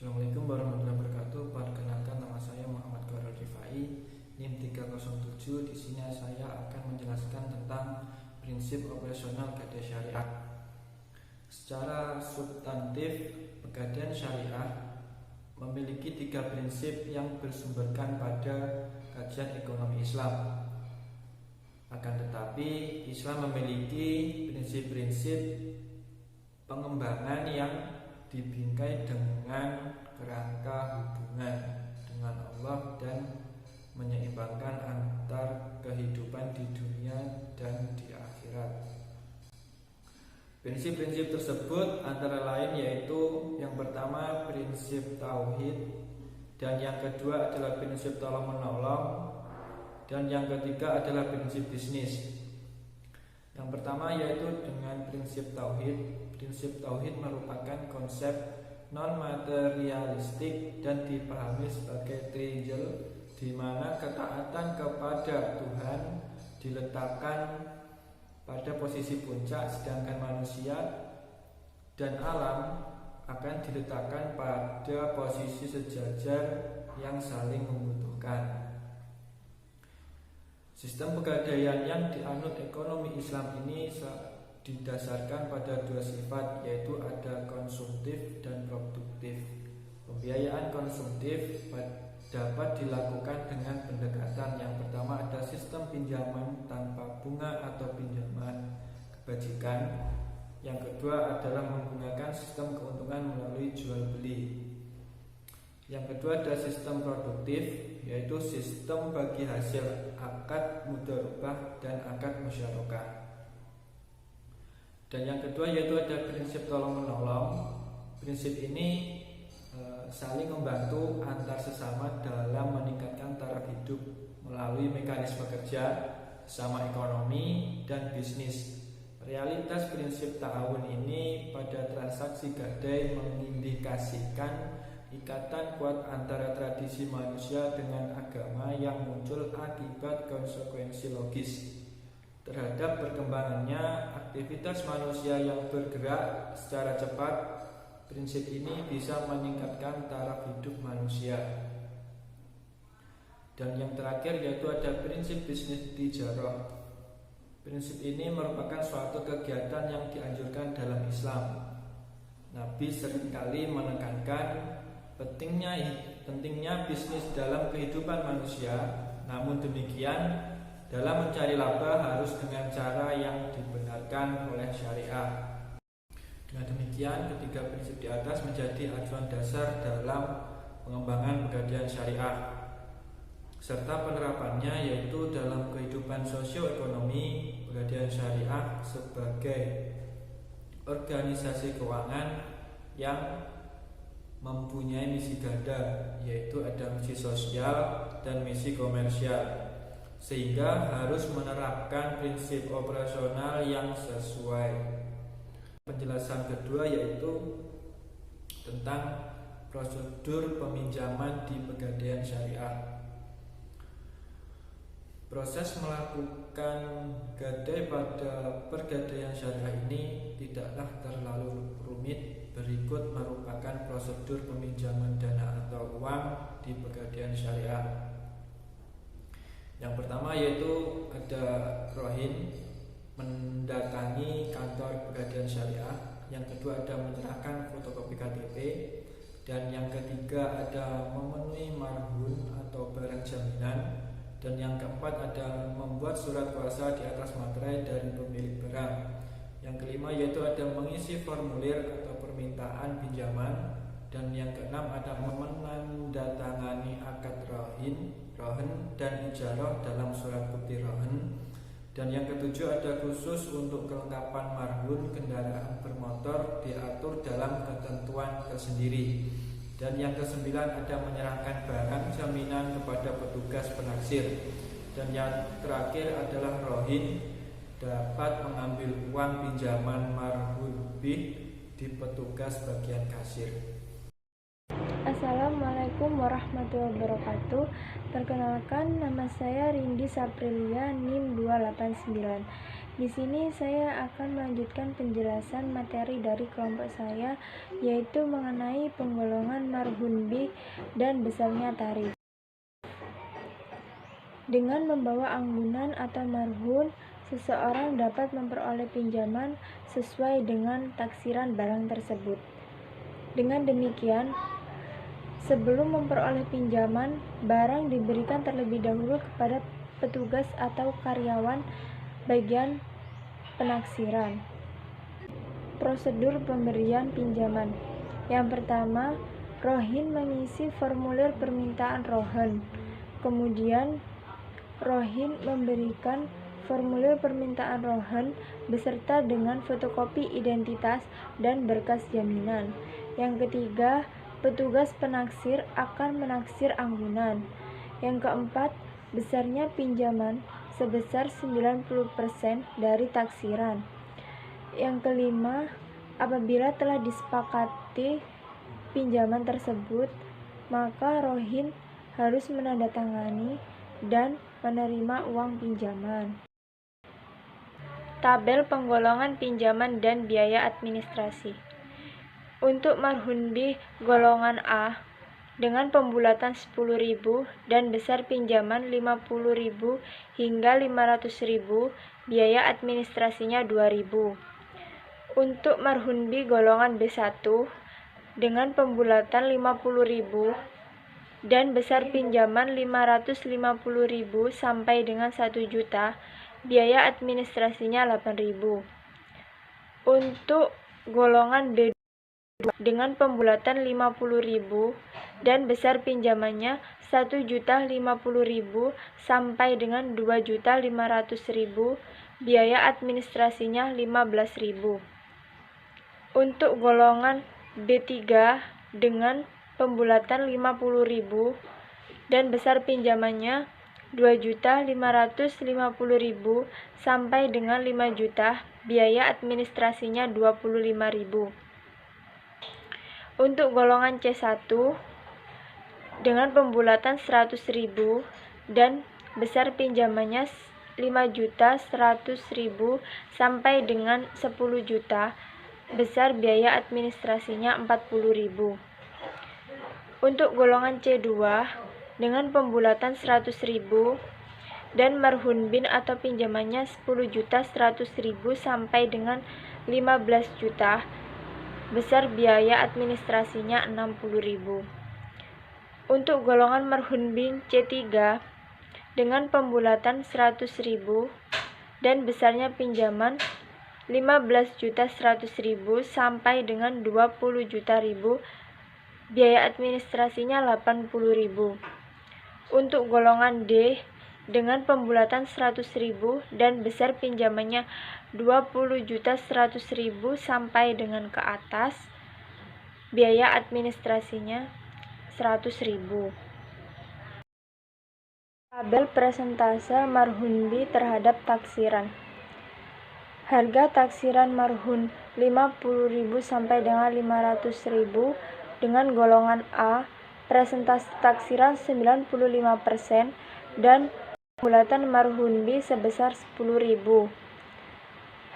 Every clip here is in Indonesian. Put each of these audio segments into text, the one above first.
Assalamualaikum warahmatullahi wabarakatuh. Perkenalkan, nama saya Muhammad Korol Rifai, NIM 307. Di sini saya akan menjelaskan tentang prinsip operasional Gadai Syariah. Secara substantif, Pegadaian Syariah memiliki 3 prinsip yang bersumberkan pada kajian ekonomi Islam. Akan tetapi, Islam memiliki prinsip-prinsip pengembangan yang dibingkai dengan kerangka hubungan dengan Allah dan menyeimbangkan antar kehidupan di dunia dan di akhirat. Prinsip-prinsip tersebut antara lain yaitu yang pertama prinsip tauhid, dan yang kedua adalah prinsip tolong menolong, dan yang ketiga adalah prinsip bisnis. Yang pertama yaitu dengan prinsip tauhid. Prinsip tauhid merupakan konsep non-materialistik dan dipahami sebagai triangle di mana ketaatan kepada Tuhan diletakkan pada posisi puncak, sedangkan manusia dan alam akan diletakkan pada posisi sejajar yang saling membutuhkan. Sistem pegadaian yang dianut ekonomi Islam ini didasarkan pada 2 sifat, yaitu ada konsumtif dan produktif. Pembiayaan konsumtif dapat dilakukan dengan pendekatan yang pertama ada sistem pinjaman tanpa bunga atau pinjaman kebajikan. Yang kedua adalah menggunakan sistem keuntungan melalui jual beli. Yang kedua ada sistem produktif, yaitu sistem bagi hasil akad mudharabah dan akad musyarakah. Dan yang kedua yaitu ada prinsip tolong menolong. Prinsip ini saling membantu antar sesama dalam meningkatkan taraf hidup melalui mekanisme kerja sama ekonomi dan bisnis. Realitas prinsip ta'awun ini pada transaksi gadai mengindikasikan ikatan kuat antara tradisi manusia dengan agama yang muncul akibat konsekuensi logis terhadap perkembangannya aktivitas manusia yang bergerak secara cepat. Prinsip ini bisa meningkatkan taraf hidup manusia. Dan yang terakhir yaitu ada prinsip bisnis tijarah. Prinsip ini merupakan suatu kegiatan yang dianjurkan dalam Islam. Nabi seringkali menekankan pentingnya bisnis dalam kehidupan manusia. Namun demikian, dalam mencari laba harus dengan cara yang dibenarkan oleh syariah. Dengan demikian, ketiga prinsip di atas menjadi acuan dasar dalam pengembangan pegadaian syariah serta penerapannya, yaitu dalam kehidupan sosioekonomi. Pegadaian syariah sebagai organisasi keuangan yang mempunyai misi ganda, yaitu ada misi sosial dan misi komersial, sehingga harus menerapkan prinsip operasional yang sesuai. Penjelasan kedua yaitu tentang prosedur peminjaman di pegadaian syariah. Proses melakukan gadai pada pergadaian syariah ini tidaklah terlalu rumit. Berikut merupakan prosedur peminjaman dana atau uang di pegadaian syariah. Yang pertama yaitu ada rohin, mendatangi kantor pegadaian syariah. Yang kedua ada menyerahkan fotokopi KTP. Dan yang ketiga ada memenuhi marhun atau barang jaminan. Dan yang keempat ada membuat surat kuasa di atas materai dari pemilik barang. Yang kelima yaitu ada mengisi formulir atau permintaan pinjaman. Dan yang keenam ada menandatangani akad rohin dan ijarah dalam surat bukti rohin. Dan yang ketujuh ada khusus untuk kelengkapan marhun kendaraan bermotor diatur dalam ketentuan tersendiri. Dan yang kesembilan ada menyerahkan barang jaminan kepada petugas penaksir. Dan yang terakhir adalah rohin dapat mengambil uang pinjaman marhun di petugas bagian kasir. Assalamualaikum warahmatullahi wabarakatuh. Perkenalkan, nama saya Rindi Saprilia, NIM 289. Di sini saya akan melanjutkan penjelasan materi dari kelompok saya, yaitu mengenai penggolongan marhun bih dan besarnya tarif. Dengan membawa anggunan atau marhun, seseorang dapat memperoleh pinjaman sesuai dengan taksiran barang tersebut. Dengan demikian, sebelum memperoleh pinjaman, barang diberikan terlebih dahulu kepada petugas atau karyawan bagian penaksiran. Prosedur pemberian pinjaman. Yang pertama, rohin mengisi formulir permintaan rohin. Kemudian, rohin memberikan formulir permintaan rohin beserta dengan fotokopi identitas dan berkas jaminan. Yang ketiga, petugas penaksir akan menaksir anggunan. Yang keempat, besarnya pinjaman sebesar 90% dari taksiran. Yang kelima, apabila telah disepakati pinjaman tersebut, maka rohin harus menandatangani dan menerima uang pinjaman. Tabel penggolongan pinjaman dan biaya administrasi. Untuk marhun bih golongan A dengan pembulatan 10.000 dan besar pinjaman 50.000 hingga 500.000, biaya administrasinya 2.000. Untuk marhun bih golongan B1 dengan pembulatan 50.000 dan besar pinjaman 550.000 sampai dengan 1 juta, biaya administrasinya 8.000. Untuk golongan B2 dengan pembulatan 50.000 dan besar pinjamannya 1.050.000 sampai dengan 2.500.000, biaya administrasinya 15.000. Untuk golongan B3 dengan pembulatan 50.000 dan besar pinjamannya 2.550.000 sampai dengan 5 juta, biaya administrasinya 25.000. Untuk golongan C1 dengan pembulatan 100.000 dan besar pinjamannya 5.100.000 sampai dengan 10 juta, besar biaya administrasinya 40.000. Untuk golongan C2 dengan pembulatan 100.000 dan marhun bin atau pinjamannya 10.100.000 sampai dengan 15 juta, besar biaya administrasinya 60.000. Untuk golongan marhun bin C3 dengan pembulatan 100.000 dan besarnya pinjaman 15.100.000 sampai dengan 20 juta ribu, biaya administrasinya 80.000. Untuk golongan D dengan pembulatan 100.000 dan besar pinjamannya 20.100.000 sampai dengan ke atas, biaya administrasinya 100.000. Tabel presentase marhun bih terhadap taksiran. Harga taksiran marhun 50.000 sampai dengan 500.000 dengan golongan A, presentase taksiran 95% dan pembulatan marhun bih sebesar 10.000.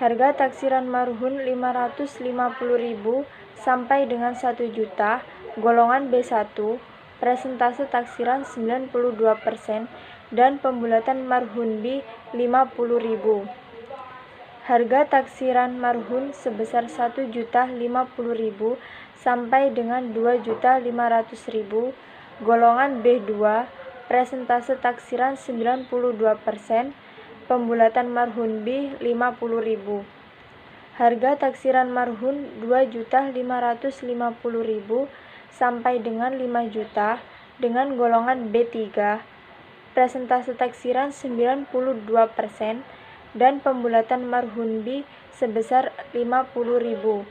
Harga taksiran marhun 550.000 sampai dengan 1 juta, golongan B1, presentase taksiran 92% dan pembulatan marhun bih 50.000. Harga taksiran marhun sebesar 1.050.000 sampai dengan 2.500.000, golongan B2, presentase taksiran 92%, pembulatan marhun bih 50.000. Harga taksiran marhun 2.550.000 sampai dengan 5 juta dengan golongan B3, presentase taksiran 92% dan pembulatan marhun bih sebesar 50.000.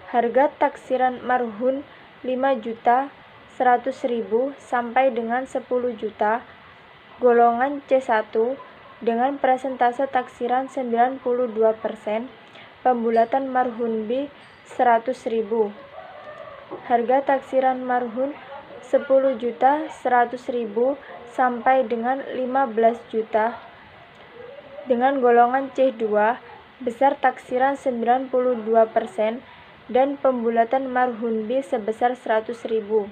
Harga taksiran marhun 5.100.000 sampai dengan 10 juta, golongan C1 dengan presentase taksiran 92%, pembulatan marhun bih 100.000. Harga taksiran marhun 10.100.000 sampai dengan 15 juta, dengan golongan C2 besar taksiran 92% dan pembulatan marhun B sebesar 100.000.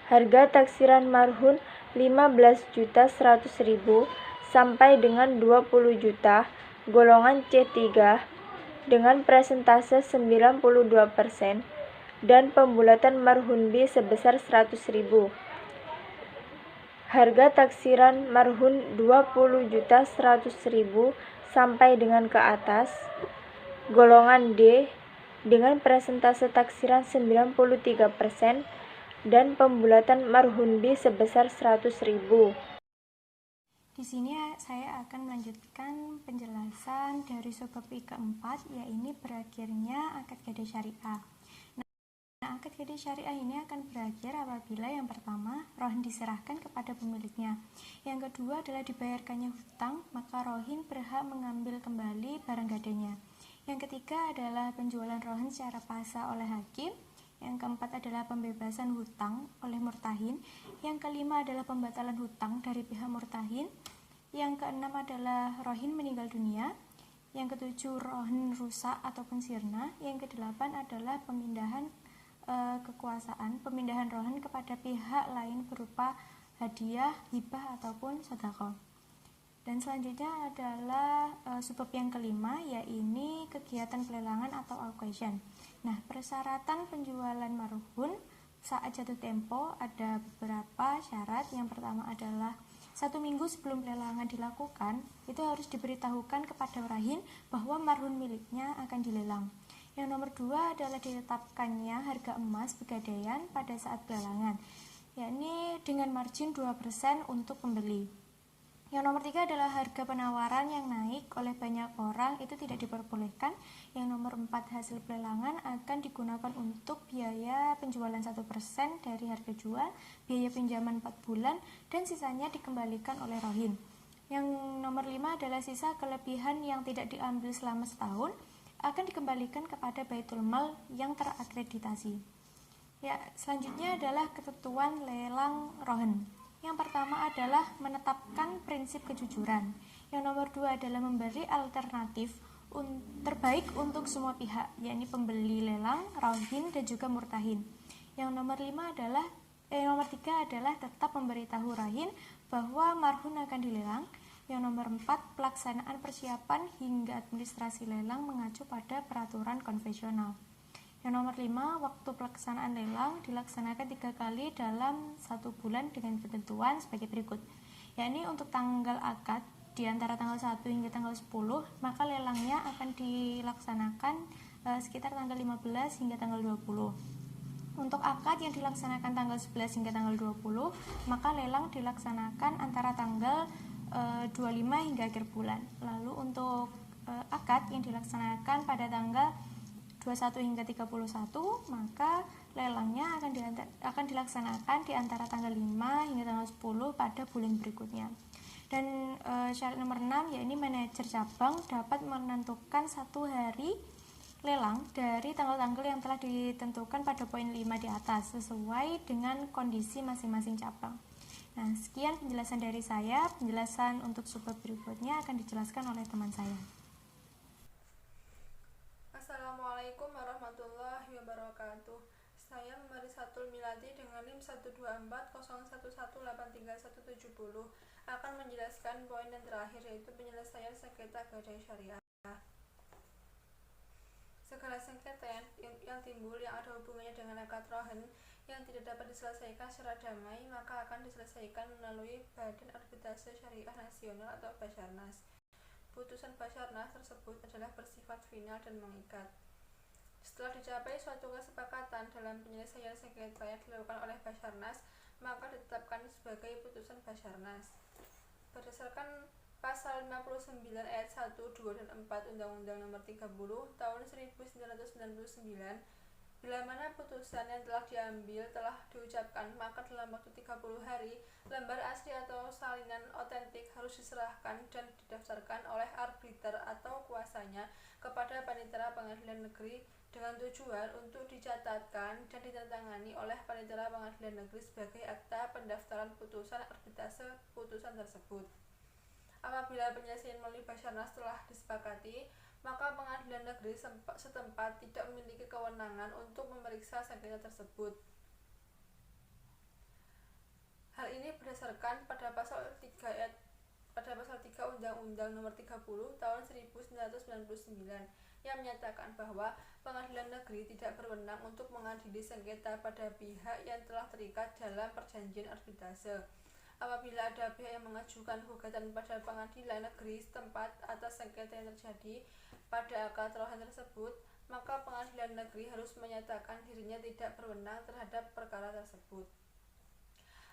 Harga taksiran marhun 15.100.000 sampai dengan 20 juta golongan C3 dengan presentase 92% dan pembulatan marhun B sebesar 100.000. Harga taksiran marhun 20.100.000 sampai dengan ke atas golongan D dengan presentase taksiran 93% dan pembulatan marhun B sebesar 100.000. Di sini saya akan melanjutkan penjelasan dari subbab keempat, yaitu berakhirnya akad gadai syariah. Nah, akad gadai syariah ini akan berakhir apabila yang pertama, rohin diserahkan kepada pemiliknya. Yang kedua adalah dibayarkannya hutang, maka rohin berhak mengambil kembali barang gadainya. Yang ketiga adalah penjualan rohin secara paksa oleh hakim. Yang keempat adalah pembebasan hutang oleh murtahin. Yang kelima adalah pembatalan hutang dari pihak murtahin. Yang keenam adalah rohin meninggal dunia. Yang ketujuh rohin rusak ataupun sirna. Yang kedelapan adalah pemindahan kekuasaan, pemindahan rohin kepada pihak lain berupa hadiah, hibah ataupun sedekah. Dan selanjutnya adalah subbab yang kelima, yaitu kegiatan pelelangan atau auction. Nah, persyaratan penjualan marhun saat jatuh tempo ada beberapa syarat. Yang pertama adalah 1 minggu sebelum pelelangan dilakukan, itu harus diberitahukan kepada rahin bahwa marhun miliknya akan dilelang. Yang nomor 2 adalah ditetapkannya harga emas pegadaian pada saat pelelangan, yakni dengan margin 2% untuk pembeli. Yang nomor 3 adalah harga penawaran yang naik oleh banyak orang itu tidak diperbolehkan. Yang nomor 4, hasil pelelangan akan digunakan untuk biaya penjualan 1% dari harga jual, biaya pinjaman 4 bulan, dan sisanya dikembalikan oleh rohin. Yang nomor 5 adalah sisa kelebihan yang tidak diambil selama setahun akan dikembalikan kepada Baitul Mal yang terakreditasi. Ya, selanjutnya adalah ketentuan lelang rohin. Yang pertama adalah menetapkan prinsip kejujuran. Yang nomor 2 adalah memberi alternatif terbaik untuk semua pihak, yakni pembeli lelang, rohin, dan juga murtahin. Yang nomor 3 adalah tetap memberitahu rohin bahwa marhun akan dilelang. Yang nomor 4, pelaksanaan persiapan hingga administrasi lelang mengacu pada peraturan konvensional. Yang nomor 5, waktu pelaksanaan lelang dilaksanakan 3 kali dalam 1 bulan dengan ketentuan sebagai berikut. Yakni untuk tanggal akad di antara tanggal 1 hingga tanggal 10, maka lelangnya akan dilaksanakan sekitar tanggal 15 hingga tanggal 20. Untuk akad yang dilaksanakan tanggal 11 hingga tanggal 20, maka lelang dilaksanakan antara tanggal 25 hingga akhir bulan. Lalu untuk akad yang dilaksanakan pada tanggal 21 hingga 31, maka lelangnya akan dilaksanakan di antara tanggal 5 hingga tanggal 10 pada bulan berikutnya. Dan syarat nomor 6, yakni manajer cabang dapat menentukan 1 hari lelang dari tanggal-tanggal yang telah ditentukan pada poin 5 di atas sesuai dengan kondisi masing-masing cabang. Nah, sekian penjelasan dari saya. Penjelasan untuk subbab berikutnya akan dijelaskan oleh teman saya. Assalamualaikum warahmatullahi wabarakatuh. Saya Memarisatul Milati dengan NIM 12401183170 akan menjelaskan poin yang terakhir, yaitu penyelesaian sengketa gadai syariah. Segala sengketa yang timbul yang ada hubungannya dengan akad rohin yang tidak dapat diselesaikan secara damai, maka akan diselesaikan melalui Badan Arbitrase Syariah Nasional atau Basarnas. Putusan Basarnas tersebut adalah bersifat final dan mengikat. Setelah dicapai suatu kesepakatan dalam penyelesaian sengketa yang dilakukan oleh Basarnas, maka ditetapkan sebagai putusan Basarnas. Berdasarkan Pasal 59 ayat 1, 2, dan 4 Undang-Undang Nomor 30 Tahun 1999, bila mana putusan yang telah diambil telah diucapkan, maka dalam waktu 30 hari, lembar asli atau salinan otentik harus diserahkan dan didaftarkan oleh arbiter atau kuasanya kepada Panitera Pengadilan Negeri dengan tujuan untuk dicatatkan dan ditandatangani oleh Panitera Pengadilan Negeri sebagai akta pendaftaran putusan arbitrase putusan tersebut. Apabila penyelesaian melalui Basarnas telah disepakati, maka pengadilan negeri setempat tidak memiliki kewenangan untuk memeriksa sengketa tersebut. Hal ini berdasarkan pada pasal 3 Undang-Undang Nomor 30 Tahun 1999 yang menyatakan bahwa pengadilan negeri tidak berwenang untuk mengadili sengketa pada pihak yang telah terikat dalam perjanjian arbitrase. Apabila ada pihak yang mengajukan gugatan pada pengadilan negeri setempat atas sengketa yang terjadi pada akad perkawinan tersebut, maka pengadilan negeri harus menyatakan dirinya tidak berwenang terhadap perkara tersebut.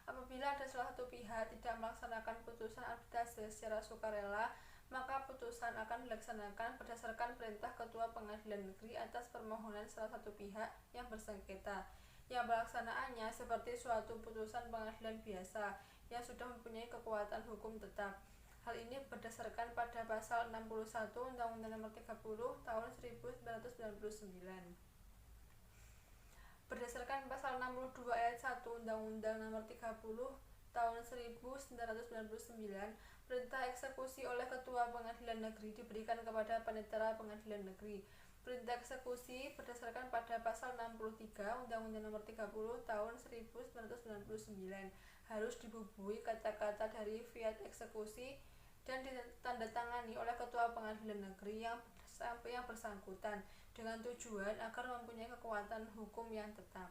Apabila ada salah satu pihak tidak melaksanakan putusan arbitrase secara sukarela, maka putusan akan dilaksanakan berdasarkan perintah Ketua Pengadilan Negeri atas permohonan salah satu pihak yang bersengketa, yang pelaksanaannya seperti suatu putusan pengadilan biasa yang sudah mempunyai kekuatan hukum tetap. Hal ini berdasarkan pada pasal 61 Undang-Undang Nomor 30 Tahun 1999. Berdasarkan pasal 62 ayat 1 Undang-Undang Nomor 30 Tahun 1999, perintah eksekusi oleh Ketua Pengadilan Negeri diberikan kepada Panitera Pengadilan Negeri. Perintah eksekusi berdasarkan pada pasal 63 Undang-Undang Nomor 30 Tahun 1999 harus dibubuhi kata-kata dari fiat eksekusi dan ditandatangani oleh Ketua Pengadilan Negeri yang bersangkutan dengan tujuan agar mempunyai kekuatan hukum yang tetap.